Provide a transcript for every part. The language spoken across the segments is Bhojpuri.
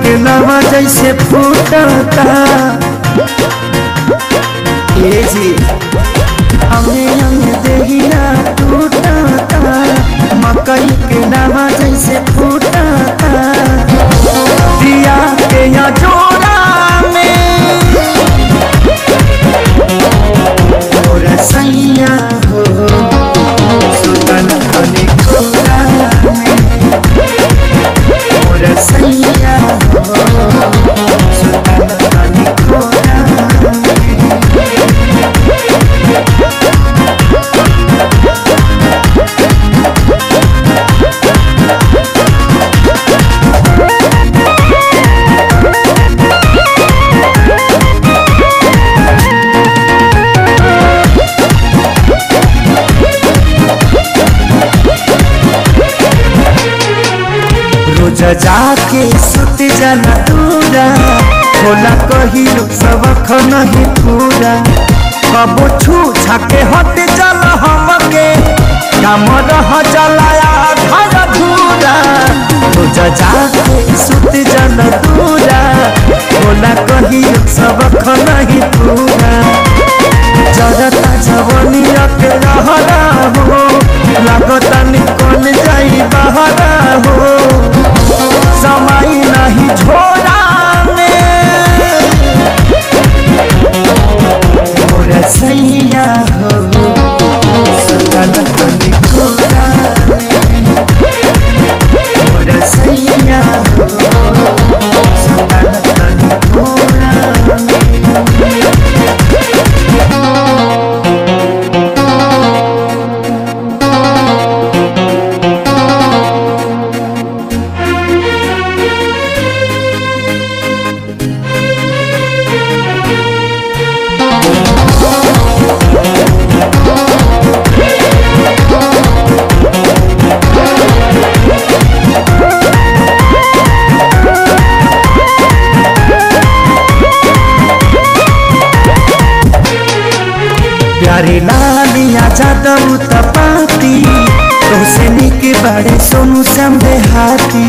के लावा जैसे फूटता ये जी हमें हमें देहिया टूटता मकई के लावा जैसे फूटता दिया के या जोड़ा में और सैया हो सुतन खली खोरा में और सैया हो सुतन खली खोरा में। रोज जाके सुत जाना दूरा होला कहिलो सबक नहीं पूरा कबो छू छाके हट जल हमके काम रह जलाया घर धूरा रोज जाके सुत जाना दूरा होला कहिलो सबक नहीं पूरा जगता जवनिया के रहरा हो लागता निकल जाई बहरा हो समय नहीं छोड़ा और सैया हो सुतन खली खोरा और सैया हो सुतन खली खोरा प्यारे लालिया जादव तपाती तुमसे निके बड़े सोनू समझे हाथी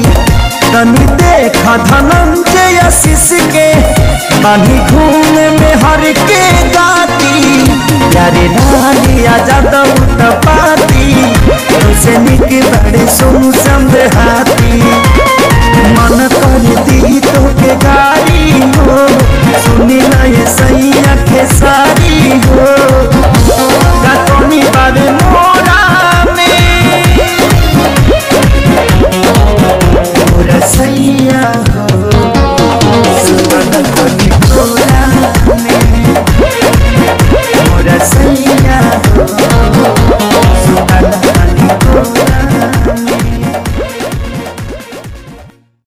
तनी देखा धनंजय आशीष के बानी घूमे में हर के गाती प्यारे लालिया जादव तपाती तुमसे निके बड़े सोनू समझे हाथी।